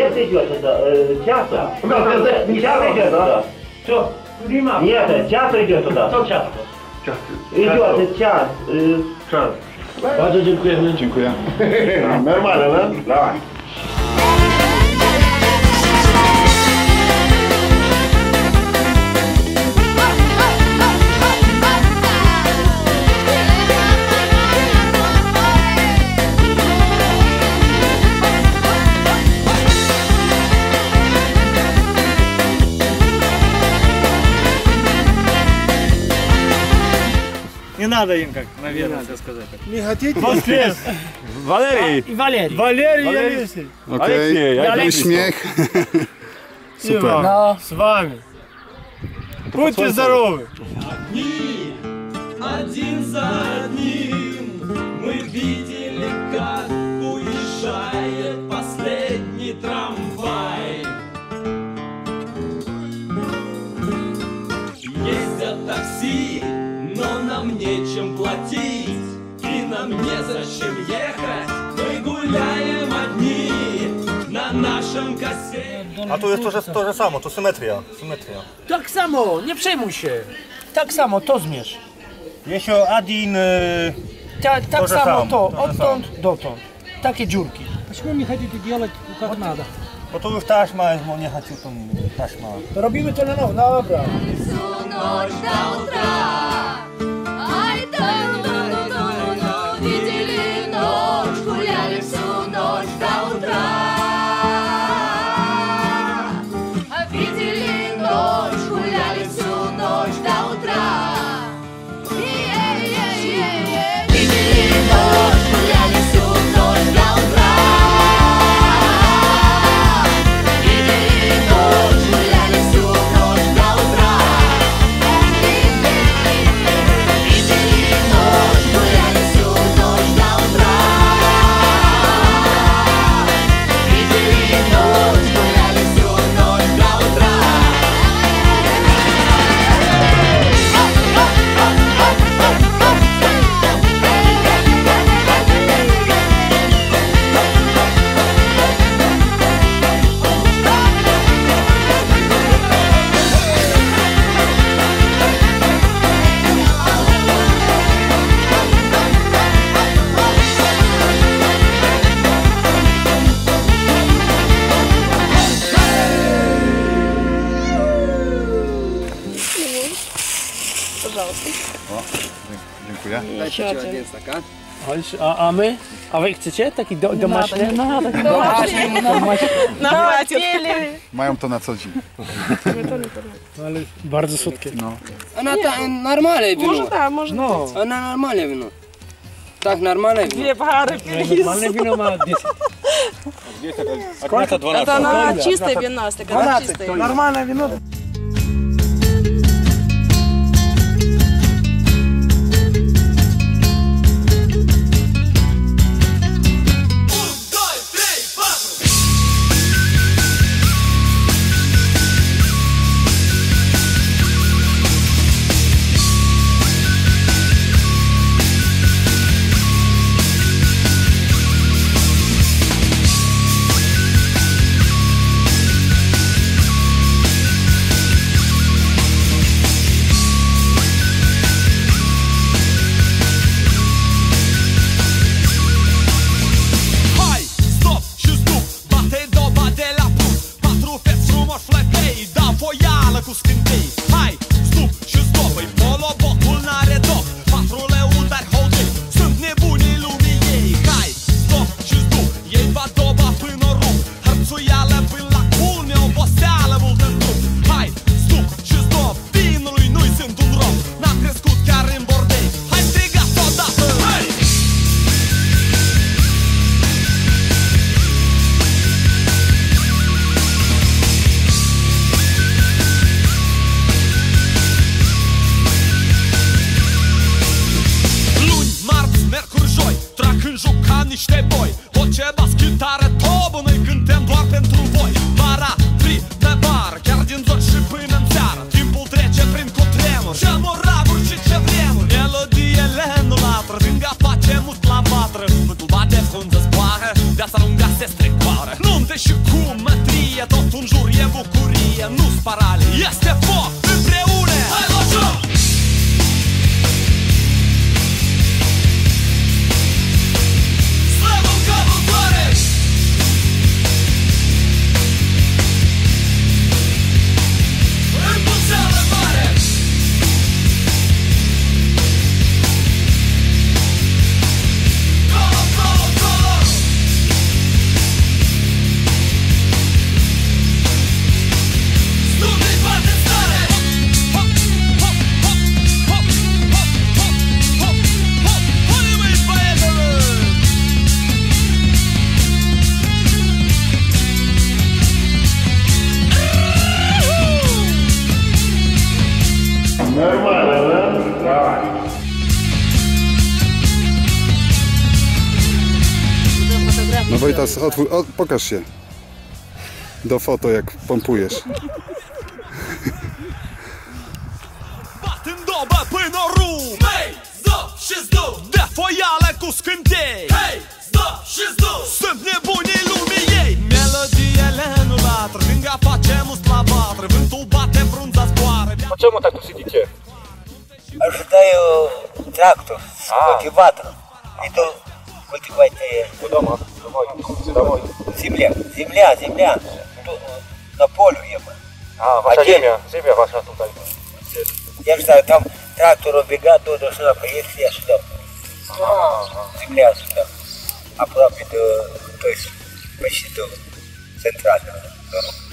Это идет, это часто. Часто идет, да? Все. Нет, часто идет туда. Часто. Идет час. Час. Bardzo dziękujemy. Dziękuję. Normalne, no? Dawaj. Не надо им как, наверное, все сказать. Не хотите? Воскрес! Валерий! И Валерий. Валерий и Алексей. Okej, uśmiech. Super. Да, с вами. Будьте здоровы! Один за одним мы видели, как уезжает последний трамвай. Ездят такси, но нам нечем платить, и нам незачем ехать. Мы гуляем одни на нашем кассете. A tu jest to же samo, to symetria. Tak samo, nie przejmuj się. Tak samo, to zmierz. Jeszcze один... Так же само самое, то, то же оттąd dotąd. Takie dziurki. Почему не хотите делать как надо? Bo tu już taśma jest, bo nie хочу tam taśma. Robimy to na nowo, dobra. Всю ночь до утра. Ай, да-ну-ну-ну-ну-ну. Видели ночь, гуляли всю ночь до утра. Видели ночь, гуляли всю ночь до утра. Видели ночь, гуляли всю ночь до утра. Видели ночь, гуляли всю ночь до утра. Видели ночь, гуляли всю ночь до утра. Видели ночь, гуляли всю ночь до утра. Dziękuję. A my? A wy chcecie taki domaszny? Mają to na co dzień. Ale bardzo słodkie. No. Она нормальное вино. Może tak, może No, Она нормальное вино. Так, нормальное вино. dwie pary normalne wino ma 10. Сколько? 12. Это она чистая вина, стакан чистый. Normalne wino. niște boi. Orice bas, chitară, tobă, noi cântăm doar pentru voi. Vara, fri, de bar, chiar din zor și până în seară. Timpul trece prin cutremur și moravuri și ce vremuri. Melodiile nu latră, stânga face mult la vatră. Vântul bate, frunză zboară, de parale. Este foc împreună. Hai la joc! Slavă ca vântoare! Împulseală mare! Colo, colo, colo! Studii foarte stare! Hop, hop, hop, hop, hop, hop, hop, hop! Hai, măi, băietele! Нормально, да? Давай. No Wojtas, pokaż się. Do foto, jak pompujesz. Bat în dobă până rum. Hei, stop și stop. De foială cu scântei. Hei, stop și stop. Sunt nebunii lumii ei. Melodiile nu latră, gânga facem uslavatră. Vântul bate, frunza zboară. Czemu tak tu siedzicie? Ожидаю трактор с культиватором. Иду культивать Doма, domoj. земля. На полю ема. A, wasza ziemia wasza tutaj. Я ждаю, там трактор убегает, до сюда поехали, я сюда. Земля сюда. Оправе до, то есть почти до центрального дороги.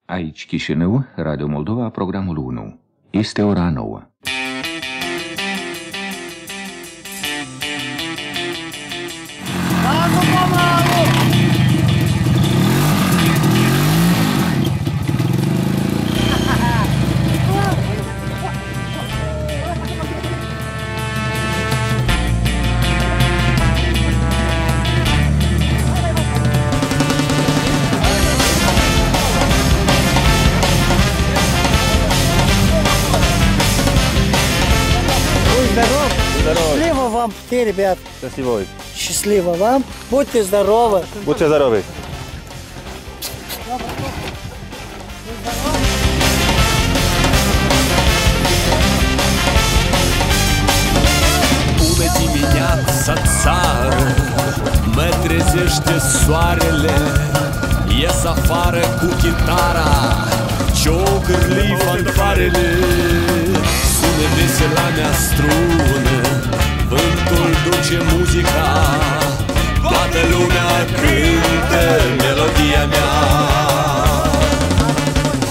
Aici Chișinău, Radio Moldova, programul 1. Este ora 9. Счастливо вам, ребят. Счастливо. Счастливо вам. Будьте здоровы. Будьте здоровы. Bună dimineața, țară, mă trezește soarele. Ies afară cu chitara, ciocârli fanfarele. Sună vesela mea strună, vântul duce muzica, toată lumea cântă melodia mea.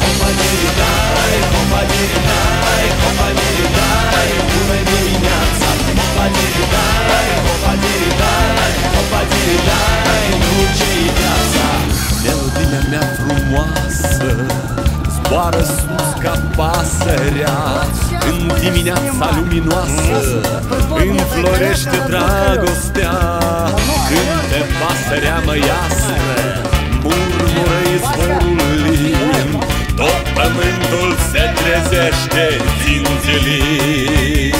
Hopa-diri-dai, hopa-diri-dai, hopa-diri-dai, bună dimineața. Hopa-diri-dai, hopa-diri-dai, hopa-diri-dai, duce-i viața. Melodia mea frumoasă zboară sus ca pasărea. În dimineața luminoasă înflorește dragostea. Cântă pasărea măiastră, murmură izvorul lin. Tot pământul se trezește din zilin.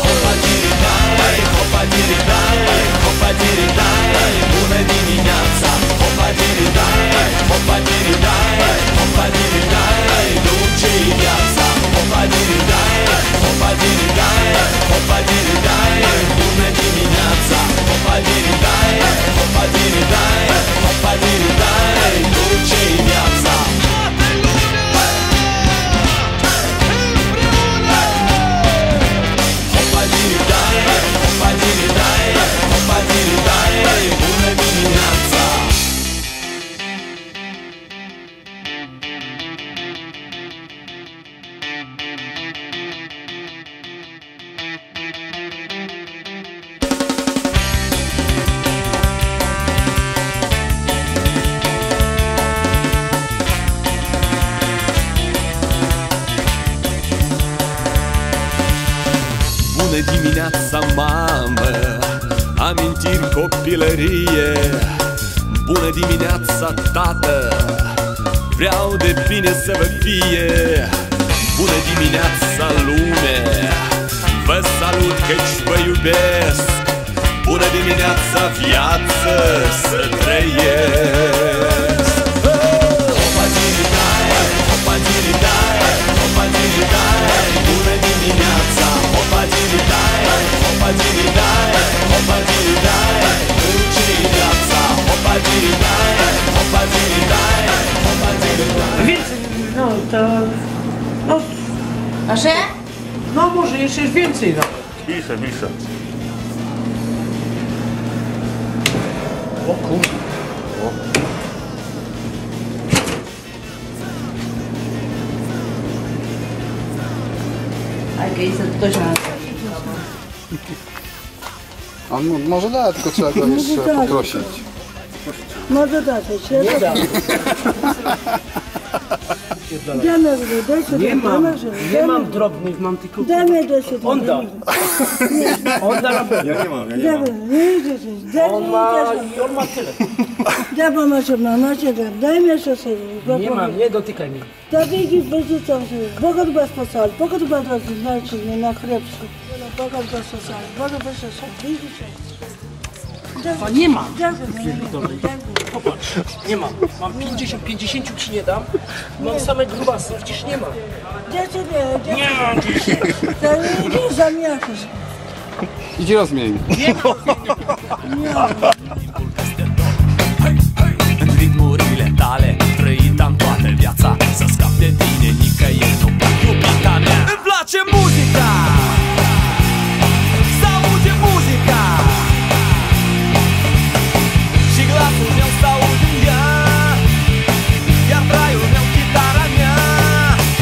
Hopa-diri-dai, hopa-diri-dai, hopa-diri-dai, bună dimineața. Hopa-diri-dai, hopa-diri-dai, hopa-diri-dai, duce-i viața. Hopa-diri-dai, hopa-diri-dai, hopa-diri-dai, bună dimineața. Hopa-diri-dai, hopa-diri-dai, hopa-diri-dai, duce-i viața. Toată lumea împreună! Bună dimineața, mamă, amintiri copilărie. Bună dimineața, tată, vreau de bine să vă fie. Bună dimineața, lume, vă salut căci vă iubesc. Bună dimineața, viață, să trăiesc. Hopa diri-dai, hopa diri-dai, hopa diri-dai. Bună dimineața, hopa diri-dai, hopa diri-dai, hopa diri-dai. Înce-i viața, hopa diri-dai, hopa diri-dai, hopa diri-dai. No, to... No, Așa? no może jeszcze więcej, no. Piszę, piszę. O kurde. Hai că ei să toți la asta. On może da, tylko trzeba go jeszcze poprosić. Może dać, się da. Nie mam drobnych, mam tylko... Daj mi do się. On da. On da na pewno. Ja nie mam. On ma tyle. Daj mama się mama się daj mi się sobie. Nie mam, nie dotykaj mnie. To widzisz, będzie co. Bogor bez posal, bogor bez znaczy na chlebsku. Bogor bez posal, bogor bez posal. Widzisz? A nie mam. Popatrz, nie mam. Mam 50 ci nie dam. Mam same grubasy, przecież nie mam. Nie mam dzisiaj. To nie zamiatasz. Idź rozmień. În ritmurile tale trăitam toată viața. Să scap de tine nicăieri nu pot, iubita mea. Îmi place muzica, să aude muzica, și glasul meu să aud în ea, iar traiul meu chitara mea.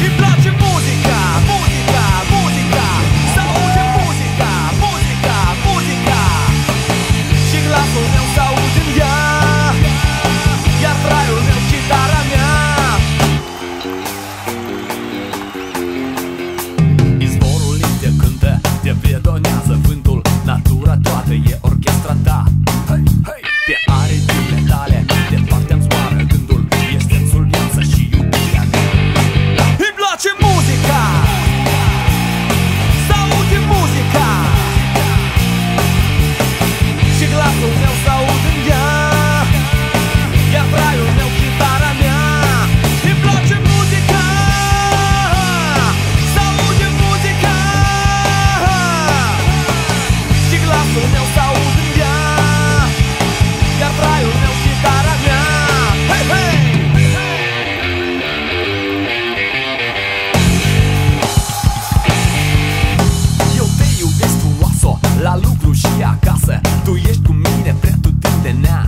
Îmi place muzica, muzica, muzica, să aude muzica, muzica, muzica, și glasul meu să aud în ea, iar traiul meu chitara mea. Izvorul linte cântă, te predonează vântul, natura toată e orchestra ta. Pe aripile tale, departe-mi zboară gândul, ești sensul viață și iubirea mea. Îmi place muzica, să aude muzica, și glasul meu să aud în ea, iar traiul meu chitara mea. Îmi place muzica, să aude muzica, și glasul meu să aud în ea, iar traiul meu chitara mea. Hei, hei! Eu te iubesc frumoasă, la lucru și acasă. Tu ești cu mine pretutindenea.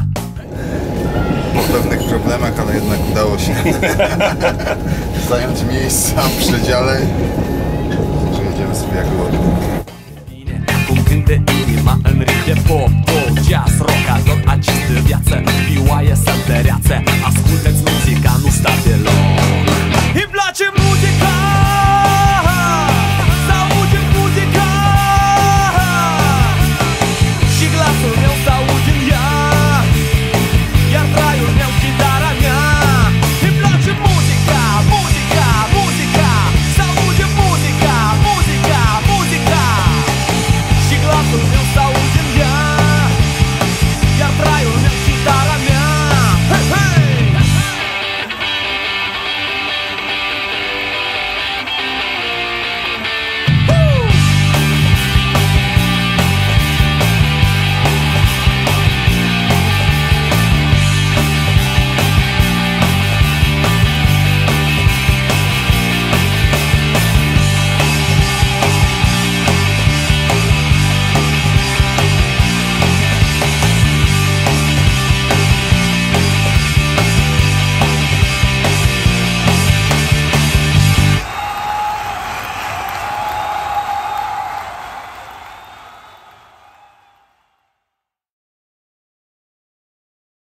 Po pewnych problemach, ale jednak udało się zająć miejsca w przedziale. Że jedziemy sobie jak było. Cum cântă inima în ritm de pop, jazz, rock, ador această viață, vioaie, săltăreață. Ascultă-ți muzica, nu sta deloc. Îmi place muzica,